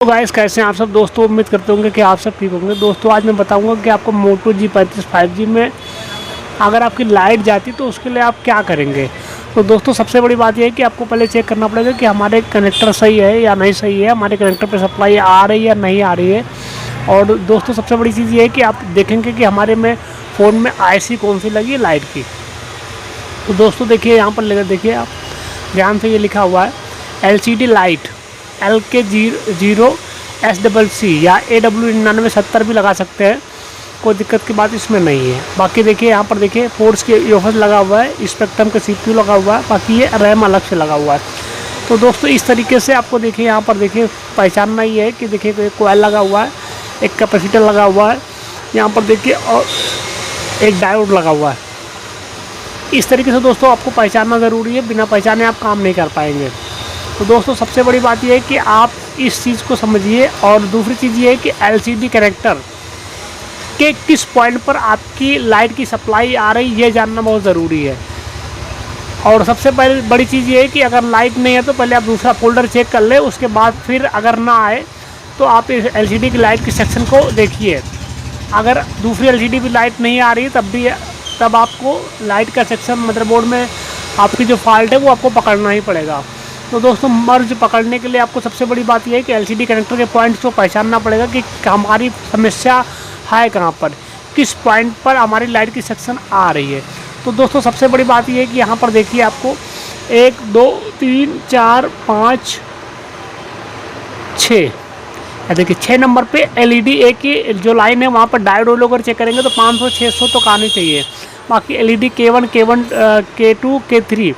तो गाइस कैसे हैं आप सब दोस्तों। उम्मीद करते होंगे कि आप सब ठीक होंगे। दोस्तों आज मैं बताऊंगा कि आपको मोटो G35 5G में अगर आपकी लाइट जाती तो उसके लिए आप क्या करेंगे। तो दोस्तों सबसे बड़ी बात यह है कि आपको पहले चेक करना पड़ेगा कि हमारे कनेक्टर सही है या नहीं सही है, हमारे कनेक्टर पे सप्लाई आ रही है या नहीं आ रही है। और दोस्तों सबसे बड़ी चीज़ ये है कि आप देखेंगे कि हमारे में फ़ोन में IC कौन सी लगी है लाइट की। तो दोस्तों देखिए यहाँ पर लेकर देखिए आप ध्यान से, ये लिखा हुआ है LCD लाइट LK0SCC या AW9970 भी लगा सकते हैं, कोई दिक्कत की बात इसमें नहीं है। बाकी देखिए यहाँ पर देखिए फोर्स के ईओएस लगा हुआ है, स्पेक्ट्रम का CPU लगा हुआ है, बाकी ये रैम अलग से लगा हुआ है। तो दोस्तों इस तरीके से आपको देखिए यहाँ पर देखिए पहचानना ही है कि देखिए कोयल लगा हुआ है, एक कैपेसिटर लगा हुआ है यहाँ पर देखिए, और एक डायोड लगा हुआ है। इस तरीके से दोस्तों आपको पहचानना ज़रूरी है, बिना पहचाने आप काम नहीं कर पाएंगे। तो दोस्तों सबसे बड़ी बात यह है कि आप इस चीज़ को समझिए। और दूसरी चीज़ ये है कि LCD कनेक्टर के किस पॉइंट पर आपकी लाइट की सप्लाई आ रही है ये जानना बहुत ज़रूरी है। और सबसे बड़ी चीज़ ये है कि अगर लाइट नहीं है तो पहले आप दूसरा फोल्डर चेक कर ले, उसके बाद फिर अगर ना आए तो आप इस LCD की लाइट की सेक्शन को देखिए। अगर दूसरी LCD भी लाइट नहीं आ रही है तब आपको लाइट का सेक्शन मदरबोर्ड में आपकी जो फॉल्ट है वो आपको पकड़ना ही पड़ेगा। तो दोस्तों मर्ज पकड़ने के लिए आपको सबसे बड़ी बात यह है कि LCD कनेक्टर के पॉइंट्स को पहचानना पड़ेगा कि हमारी समस्या है कहाँ पर, किस पॉइंट पर हमारी लाइट की सेक्शन आ रही है। तो दोस्तों सबसे बड़ी बात यह है कि यहाँ पर देखिए आपको 1 2 3 4 5 6 देखिए 6 नंबर पे LED एक की जो लाइन है वहाँ पर डायोड अगर चेक करेंगे तो 500-600 तो आनी चाहिए। बाकी LED K1 K2 K3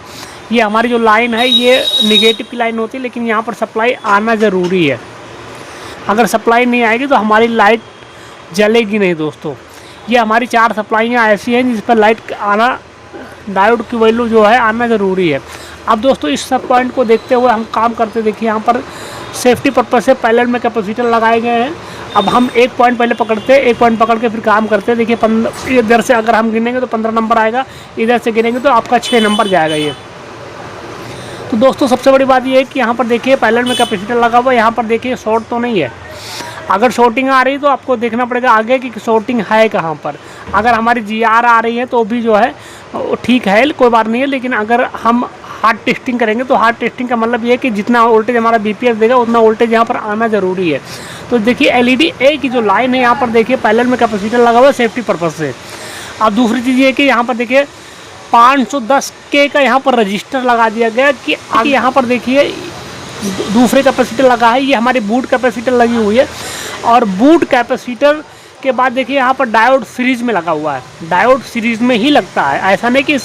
ये हमारी जो लाइन है ये निगेटिव की लाइन होती है, लेकिन यहाँ पर सप्लाई आना ज़रूरी है। अगर सप्लाई नहीं आएगी तो हमारी लाइट जलेगी नहीं। दोस्तों ये हमारी 4 सप्लाइयाँ ऐसी हैं जिस पर लाइट आना, डायोड की वैल्यू जो है आना ज़रूरी है। अब दोस्तों इस सब पॉइंट को देखते हुए हम काम करते, देखिए यहाँ पर सेफ्टी पर्पज़ से पैरेलल में कैपेसिटर लगाए गए हैं। अब हम एक पॉइंट पहले पकड़ते हैं, एक पॉइंट पकड़ के फिर काम करते हैं। देखिए इधर से अगर हम गिनेंगे तो 15 नंबर आएगा, इधर से गिनेंगे तो आपका 6 नंबर जाएगा ये। तो दोस्तों सबसे बड़ी बात ये है कि यहाँ पर देखिए पैरेलल में कैपेसिटर लगा हुआ है, यहाँ पर देखिए शॉर्ट तो नहीं है। अगर शॉर्टिंग आ रही है तो आपको देखना पड़ेगा आगे कि शॉर्टिंग है कहाँ पर। अगर हमारी GR आ रही है तो भी जो है ठीक है, कोई बात नहीं है। लेकिन अगर हम हार्ड टेस्टिंग करेंगे तो हार्ड टेस्टिंग का मतलब ये है कि जितना वोल्टेज हमारा BPS देगा उतना वोल्टेज यहाँ पर आना ज़रूरी है। तो देखिए LED A की जो लाइन है यहाँ पर देखिए पैरेलल में कैपेसिटर लगा हुआ है सेफ्टी पर्पज़ से। अब दूसरी चीज़ ये है कि यहाँ पर देखिए 510K का यहाँ पर रजिस्टर लगा दिया गया कि आगे यहाँ पर देखिए दूसरे कैपेसिटर लगा है, ये हमारी बूट कैपेसिटर लगी हुई है। और बूट कैपेसिटर के बाद देखिए यहाँ पर डायोड सीरीज़ में लगा हुआ है, डायोड सीरीज़ में ही लगता है, ऐसा नहीं कि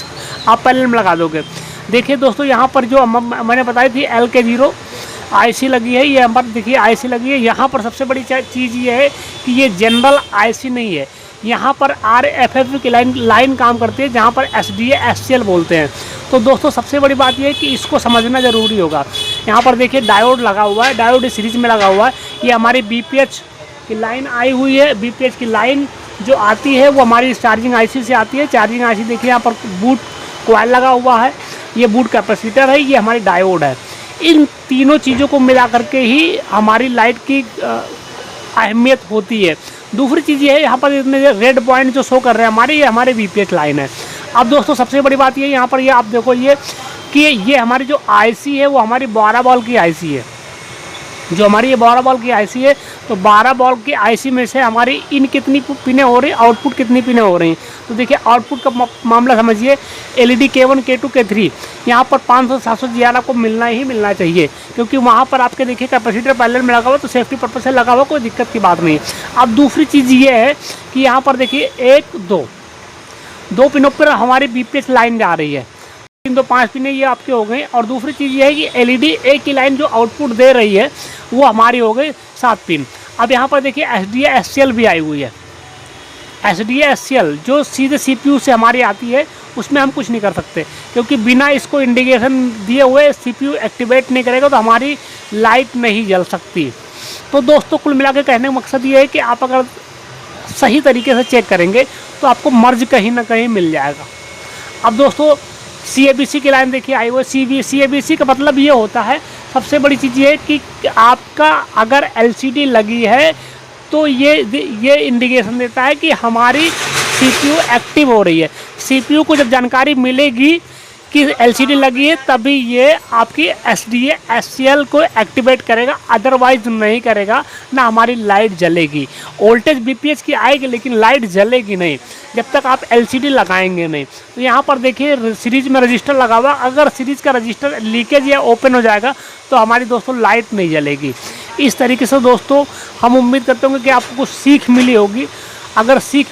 आप पैरेलल में लगा दोगे। देखिए दोस्तों यहाँ पर जो मैंने बताई थी LK0 IC लगी है, ये यहाँ पर देखिए IC लगी है। यहाँ पर सबसे बड़ी चीज़ ये है कि ये जनरल IC नहीं है, यहाँ पर RFF की लाइन काम करती है जहाँ पर SDA SCL बोलते हैं। तो दोस्तों सबसे बड़ी बात यह है कि इसको समझना ज़रूरी होगा। यहाँ पर देखिए डायोड लगा हुआ है, डायोड सीरीज में लगा हुआ है। ये हमारी BPH की लाइन आई हुई है, BPH की लाइन जो आती है वो हमारी चार्जिंग IC से आती है। चार्जिंग IC देखिए यहाँ पर बूट कॉइल लगा हुआ है, ये बूट कैपेसिटर है, ये हमारी डायोड है। इन तीनों चीज़ों को मिला करके ही हमारी लाइट की अहमियत होती है। दूसरी चीज़ ये है यहाँ पर इतने रेड पॉइंट जो शो कर रहे हैं हमारे, ये हमारे BPH लाइन है। अब दोस्तों सबसे बड़ी बात ये यहाँ पर ये आप देखो ये कि ये हमारी जो IC है वो हमारी 12 वोल्ट की IC है, जो हमारी ये 12 वोल्ट की IC है। तो 12 वोल्ट की IC में से हमारी इन कितनी पिनें हो रही, आउटपुट कितनी पिनें हो रही। तो देखिए आउटपुट का मामला समझिए, LED K1 K2 K3 यहाँ पर 500-700 GR आपको मिलना ही मिलना चाहिए, क्योंकि वहाँ पर आपके देखिए कैपेसिटर पैरेलल में लगा हुआ, तो सेफ्टी पर्पज से लगा हुआ, कोई दिक्कत की बात नहीं। अब दूसरी चीज़ ये है कि यहाँ पर देखिए 1 2 पिनों पर हमारी BPH लाइन जा रही है, 3 2 5 पिनें ये आपके हो गई। और दूसरी चीज़ ये है कि LED A की लाइन जो आउटपुट दे रही है वो हमारी हो गई 7 पिन। अब यहाँ पर देखिए SDA SCL भी आई हुई है। SDA SCL जो सीधे CPU से हमारी आती है, उसमें हम कुछ नहीं कर सकते, क्योंकि बिना इसको इंडिकेशन दिए हुए CPU एक्टिवेट नहीं करेगा तो हमारी लाइट नहीं जल सकती। तो दोस्तों कुल मिला के कहने का मकसद ये है कि आप अगर सही तरीके से चेक करेंगे तो आपको मर्ज कहीं ना कहीं मिल जाएगा। अब दोस्तों CABC की लाइन देखिए आई हुई है। CABC का मतलब ये होता है सबसे बड़ी चीज़ ये है कि आपका अगर एलसीडी लगी है तो ये इंडिकेशन देता है कि हमारी सीपीयू एक्टिव हो रही है। सीपीयू को जब जानकारी मिलेगी कि एलसीडी लगी है तभी ये आपकी एसडीए एससीएल को एक्टिवेट करेगा, अदरवाइज नहीं करेगा, ना हमारी लाइट जलेगी। वोल्टेज बीपीएच की आएगी लेकिन लाइट जलेगी नहीं जब तक आप एलसीडी लगाएंगे नहीं। तो यहाँ पर देखिए सीरीज में रजिस्टर लगा हुआ, अगर सीरीज का रजिस्टर लीकेज या ओपन हो जाएगा तो हमारी दोस्तों लाइट नहीं जलेगी। इस तरीके से दोस्तों हम उम्मीद करते होंगे कि आपको कुछ सीख मिली होगी। अगर सीख